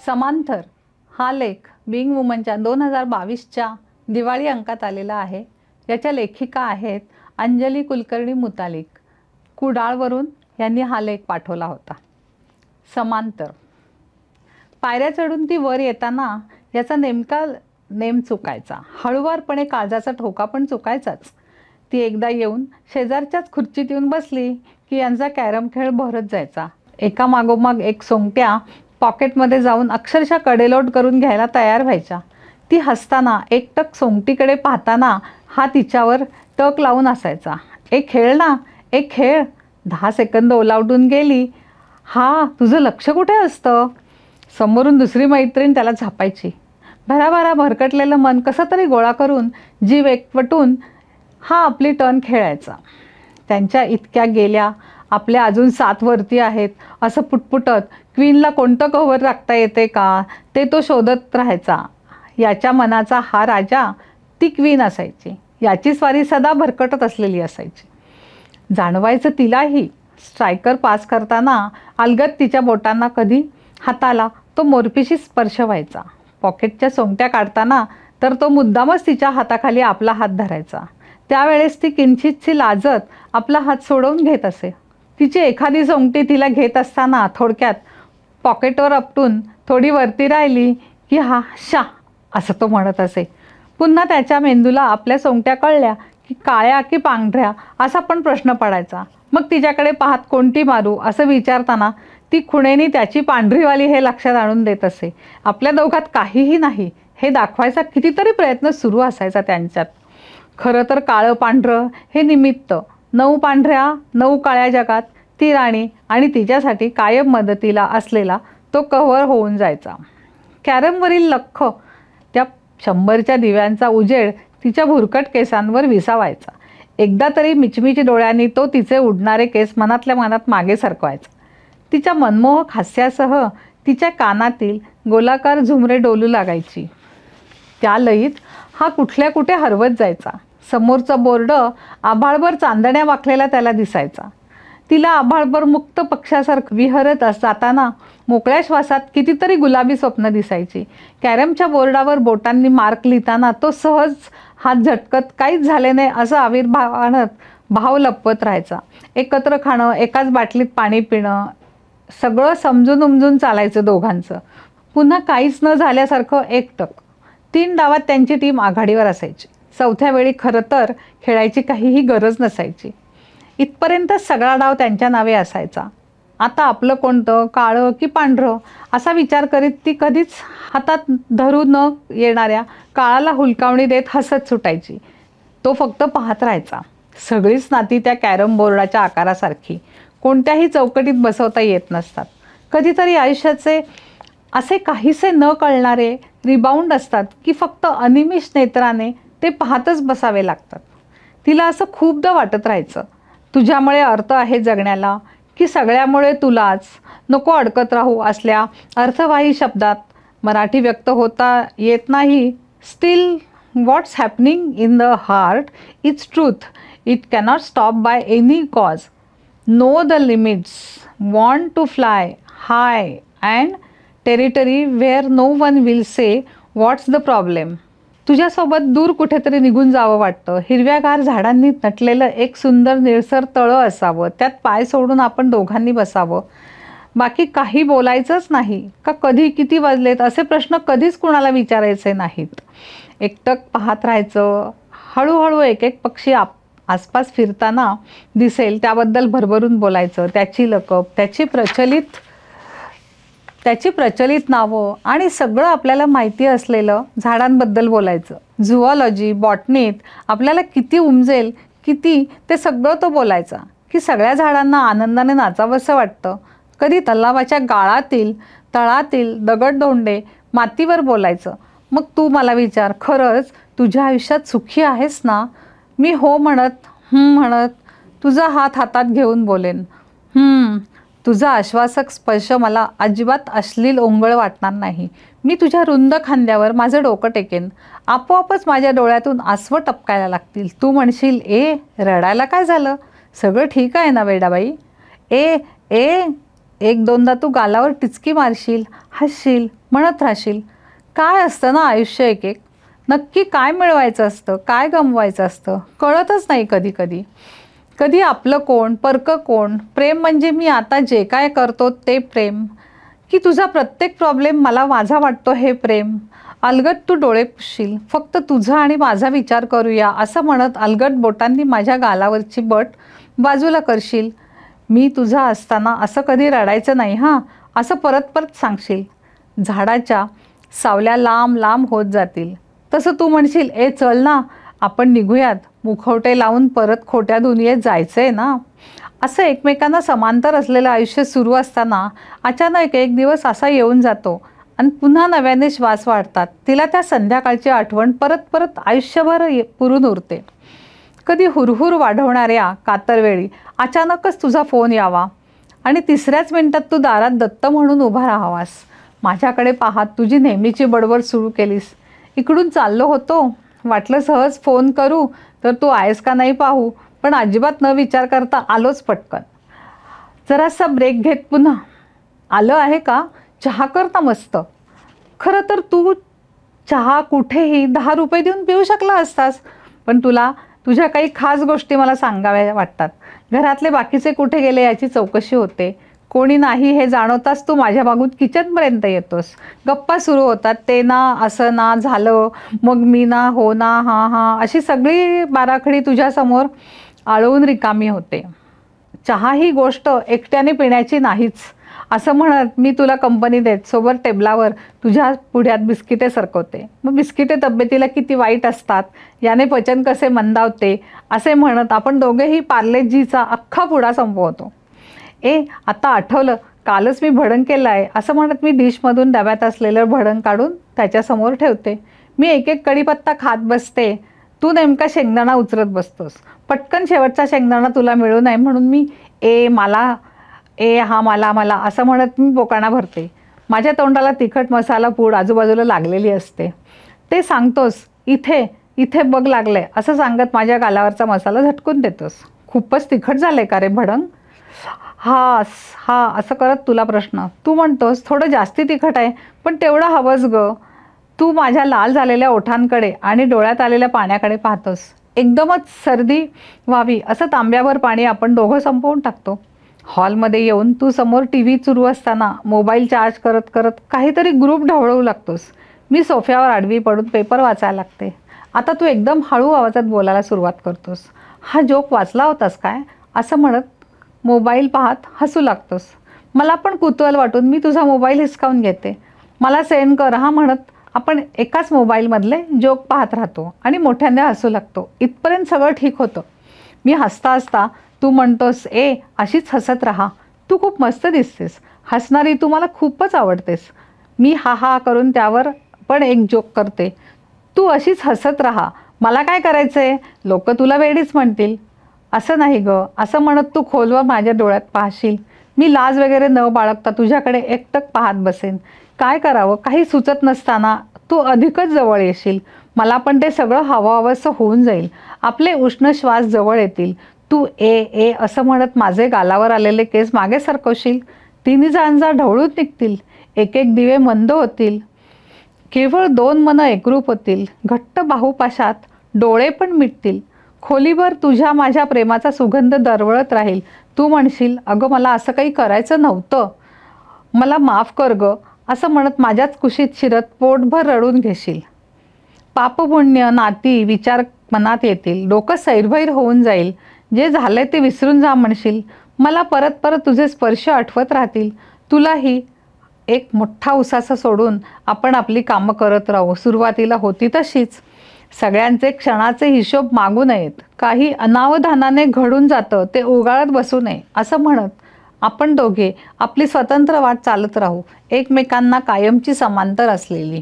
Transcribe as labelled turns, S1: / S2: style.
S1: समांतर हा लेख बीइंग वुमनच्या 2022च्या दिवाळी अंकात आलेला आहे। याच्या लेखिका आहेत अंजली कुलकर्णी मुतालिक, कुडाळवरून यांनी हा लेख पाठवला होता। समांतर पायऱ्या चढून ती वर येताना याचा नेमका नेम चुकायचा, हळुवारपणे काळजाचा ठोका पण चुकायचाच। ती एकदा येऊन शेजारच्याच खुर्चीत येऊन बसली की यांचा कॅरम खेळ भरत जायचा। एका मागोमाग एक सोंगट्या पॉकेटमध्ये जाऊन अक्षरशः कडेलोट करून घ्यायला तयार व्हायच्या। ती हसताना एकटक सोंगटीकडे पाहताना हा तिच्यावर टक लावून असायचा। एक खेळ ना, एक खेळ। 10 सेकंद ओलावटून गेली, हा तुझं लक्ष कुठे असतं? समोरून दुसरी मैत्रीण त्याला झापायची। भराभरा भरकटलेलं मन कसं तरी गोळा करून जीव एकवटून हा आपली टर्न खेळायचा। त्यांच्या इतक्या गेल्या, आपल्या अजून 7 वरती आहेत असं पुटपुटत क्वीनला कोणतं कव्हर राखता येते का ते तो शोधत राहायचा। याच्या मनाचा हा राजा, ती क्वीन असायची। याची स्वारी सदा भरकटत असलेली असायची। जाणवायचं तिलाही स्ट्रायकर पास करताना अलगद तिच्या बोटांना कधी हाताला तो मोरपीशी स्पर्श व्हायचा। पॉकेटच्या सोंगट्या काढताना तर तो मुद्दामच तिच्या हाताखाली आपला हात धरायचा। त्यावेळेस ती किंचितशी लाजत आपला हात सोडवून घेत असे। तिची एखादी सोंगटी तिला घेत असताना थोडक्यात पॉकेटवर आपटून थोडी वरती राहिली की हा शा असं तो म्हणत असे। पुन्हा त्याच्या मेंदूला आपल्या सोंगट्या कळल्या की काळ्या की पांढऱ्या असा पण प्रश्न पडायचा। मग तिच्याकडे पाहत कोणती मारू असं विचारताना ती खुणेनी त्याची पांढरीवाली हे लक्षात आणून देत असे। आपल्या दोघात काहीही नाही हे दाखवायचा कितीतरी प्रयत्न सुरू असायचा त्यांच्यात। खरं तर काळं पांढरं हे निमित्त, 9 पांढऱ्या 9 काळ्या जगात ती राणी आणि तिच्यासाठी कायम मदतीला असलेला तो कव्हर होऊन जायचा। कॅरमवरील लख्ख त्या 100च्या दिव्यांचा उजेड तिच्या भुरकट केसांवर विसावायचा। एकदा तरी मिचमिची डोळ्यांनी तो तिचे उडणारे केस मनातल्या मनात मागे सरकवायचा। तिच्या मनमोहक हास्यासह तिच्या कानातील गोलाकार झुमरे डोलू लागायची। त्या लयीत हा कुठल्या कुठे हरवत जायचा। समोरचा बोर्ड आभाळभर चांदण्या वाकलेला त्याला दिसायचा। तिला आभाळभर मुक्त पक्षासारखं विहरत जाताना मोकळ्या श्वासात कितीतरी गुलाबी स्वप्न दिसायची। कॅरमच्या बोर्डावर बोटांनी मार्क लिहिताना तो सहज हात झटकत काहीच झाले नाही असं आविर्भाव आणत भाव लपवत राहायचा। एकत्र खाणं, एकाच बाटलीत पाणी पिणं, सगळं समजून उमजून चालायचं दोघांचं। पुन्हा काहीच न झाल्यासारखं एकटक। 3 डावात त्यांची टीम आघाडीवर असायची। 4थ्या वेळी खरं तर खेळायची काहीही गरज नसायची। इथपर्यंत सगळा डाव त्यांच्या नावे असायचा। आता आपलं कोणतं, काळं की पांढरं असा विचार करीत ती कधीच हातात धरू न येणाऱ्या काळाला हुलकावणी देत हसत सुटायची। तो फक्त पाहत राहायचा। सगळीच नाती त्या कॅरम बोर्डाच्या आकारासारखी कोणत्याही चौकटीत बसवता येत नसतात। कधीतरी आयुष्याचे असे काहीसे न कळणारे रिबाउंड असतात की फक्त अनिमिष नेत्राने ते पाहतच बसावे लागतात। तिला असं खूपदा वाटत राहायचं, तुझ्यामुळे अर्थ आहे जगण्याला की सगळ्यामुळे तुलाच? नको अडकत राहू असल्या अर्थवाही शब्दात। मराठी व्यक्त होता येत नाही। Still what's happening in the heart is truth. It cannot stop by any cause. Know the limits. Want to fly high and territory where no one will say what's the problem. तुझ्यासोबत दूर कुठेतरी निघून जावं वाटतं. हिरव्यागार झाडांनी नटलेलं एक सुंदर निळसर तळं असावं, त्यात पाय सोडून आपण दोघांनी बसावं. बाकी काही बोलायचंच नाही का कधी किती वाजलेत असे प्रश्न कधीच कुणाला विचारायचे नाहीत. एकटक पाहत राहायचं. हळूहळू एक एक पक्षी आसपास फिरताना दिसेल त्याबद्दल भरभरून बोलायचं. त्याची लकब, त्याची प्रचलित नावं आणि सगळं आपल्याला माहिती असलेलं झाडांबद्दल बोलायचं. झुऑलॉजी, बॉटनीत आपल्याला किती उमजेल किती ते सगळं तो बोलायचा की सगळ्या झाडांना आनंदाने नाचावंसं वाटतं. कधी तलावाच्या गाळातील तळातील दगडधोंडे मातीवर बोलायचं. मग तू मला विचार, खरंच तुझ्या आयुष्यात सुखी आहेस ना? मी हो म्हणत म्हणत तुझा हात हातात घेऊन बोलेन. तुझा आश्वासक स्पर्श मला अजिबात अश्लील ओंगळ वाटणार नाही. मी तुझ्या रुंद खांद्यावर माझं डोकं टेकेन. आपोआपच माझ्या डोळ्यातून आसवं टपकायला लागतील. तू म्हणशील, ए रडायला काय झालं? सगळं ठीक आहे ना वेडाबाई? ए ए एक दोनदा तू गालावर टिचकी मारशील, हसशील, म्हणत राहशील. काय असतं ना आयुष्य एक एक. नक्की काय मिळवायचं असतं, काय गमवायचं असतं कळतच नाही कधी कधी. कधी आपलं कोण, परकं कोण, प्रेम म्हणजे मी आता जे काय करतो ते प्रेम, की तुझा प्रत्येक प्रॉब्लेम मला माझा वाटतो हे प्रेम. अलगद तू डोळे पुसशील, फक्त तुझा आणि माझा विचार करूया असं म्हणत अलगद बोटांनी माझ्या गालावरची बट बाजूला करशील. मी तुझा असताना असं कधी रडायचं नाही हां, असं परत परत सांगशील. झाडाच्या सावल्या लांब लांब होत जातील तसं तू म्हणशील, ए चल ना आपण निघूयात, मुखवटे लावून परत खोट्या दुनियेत जायचंय ना. असं एकमेकांना समांतर असलेलं आयुष्य सुरू असताना अचानक एक दिवस असा येऊन जातो आणि पुन्हा नव्याने श्वास वाढतात. तिला त्या संध्याकाळची आठवण परत परत आयुष्यभर पुरून उरते. कधी हुरहुर वाढवणाऱ्या कातरवेळी अचानकच तुझा फोन यावा आणि तिसऱ्याच मिनिटात तू दारात दत्त म्हणून उभा राहावास. माझ्याकडे पाहत तुझी नेहमीची बडबड सुरू केलीस. इकडून चाललो होतो, वाटलं सहज फोन करू तर तू आहेस का नाही पाहू, पण अजिबात न विचार करता आलोच पटकन. जरासा ब्रेक घेत पुन्हा, आलं आहे का, चहा करता मस्त. खरं तर तू चहा कुठेही 10 रुपये देऊन पिऊ शकला असतास, पण तुला तुझ्या काही खास गोष्टी मला सांगाव्या वाटतात. घरातले बाकीचे कुठे गेले याची चौकशी होते. कोणी नाही हे जाणवताच तू माझ्या मागून किचनपर्यंत येतोस. गप्पा सुरू होतात, ते ना असं ना झालं, मग मी ना हो ना हां हां अशी सगळी बाराखडी तुझ्यासमोर आळवून रिकामी होते. चहा ही गोष्ट एकट्याने पिण्याची नाहीच असं म्हणत मी तुला कंपनी देत सोबत टेबलावर तुझ्या पुढ्यात बिस्किटे सरकवते. मग बिस्किटे तब्येतीला किती वाईट असतात, याने पचन कसे मंदावते असे म्हणत आपण दोघेही पार्लेजीचा अख्खा पुडा संपवतो. ए आता आठवलं, कालच मी भडंग केलं आहे असं म्हणत मी डिशमधून डब्यात असलेलं भडंग काढून त्याच्यासमोर ठेवते. मी एक एक कढीपत्ता खात बसते, तू नेमका शेंगदाणा उचलत बसतोस. पटकन शेवटचा शेंगदाणा तुला मिळू नये म्हणून मी मला हा मला असं म्हणत मी बोकाणा भरते. माझ्या तोंडाला तिखट मसाला पूड आजूबाजूला लागलेली असते. ते सांगतोस, इथे इथे बघ लागलंय असं सांगत माझ्या गालावरचा मसाला झटकून देतोस. खूपच तिखट झालंय का रे भडंग. हा असं करत तुला प्रश्न. तू म्हणतोस थोडं जास्ती तिखट आहे, पण तेवढं हवंच ग. तू माझ्या लाल झालेल्या ओठांकडे आणि डोळ्यात आलेल्या पाण्याकडे पाहतोस. एकदमच सर्दी व्हावी असं तांब्याभर पाणी आपण दोघं संपवून टाकतो. हॉलमध्ये येऊन तू समोर TV सुरू असताना मोबाईल चार्ज करत करत काहीतरी ग्रुप ढवळवू लागतोस. मी सोफ्यावर आडवी पडून पेपर वाचायला लागते. आता तू एकदम हळू आवाजात बोलायला सुरुवात करतोस. हा जोक वाचला होतास काय असं म्हणत मोबाईल पाहत हसू लागतोस. मला पण कुतूहल वाटून मी तुझा मोबाईल हिसकावून घेते. मला सेंड कर हा म्हणत आपण एकाच मोबाईलमधले जोक पाहत राहतो आणि मोठ्याने हसू लागतो. इथपर्यंत सगळं ठीक होतं. मी हसता हसता तू म्हणतोस, अशीच हसत राहा, तू खूप मस्त दिसतेस, हसणारी तू मला खूपच आवडतेस. मी हा करून त्यावर पण एक जोक करते. तू अशीच हसत राहा, मला काय करायचंय, लोक तुला वेडीच म्हणतील. असं नाही ग असं म्हणत तू खोलवर माझ्या डोळ्यात पाहशील. मी लाज वगैरे न बाळगता तुझ्याकडे एकटक पाहत बसेन. काय करावं काही सुचत नसताना तू अधिकच जवळ येशील. मला पण ते सगळं हवंसं होऊन जाईल. आपले उष्ण श्वास जवळ येतील. तू असं म्हणत माझे गालावर आलेले केस मागे सरकवशील. तिन्ही जांजा ढवळून निघतील. एक एक दिवे मंद होतील. केवळ 2 मनं एकरूप होतील. घट्ट बाहुपाशात डोळे पण मिटतील. खोलीभर तुझ्या माझ्या प्रेमाचा सुगंध दरवळत राहील. तू म्हणशील, अगं मला असं काही करायचं नव्हतं, मला माफ कर ग असं म्हणत माझ्याच कुशीत शिरत पोटभर रडून घेशील. पापपुण्य नाती विचार मनात येतील. डोकं सैरभैर होऊन जाईल. जे झालंय ते विसरून जा म्हणशील. मला परत परत तुझे स्पर्श आठवत राहतील. तुलाही एक मोठा उसासा सोडून आपण आपली कामं करत राहू. सुरुवातीला होती तशीच. सगळ्यांचे क्षणाचे हिशोब मागू नयेत. काही अनावधानाने घडून जातं ते उगाळत बसू नये असं म्हणत आपण दोघे आपली स्वतंत्र वाट चालत राहू, एकमेकांना कायमची समांतर असलेली.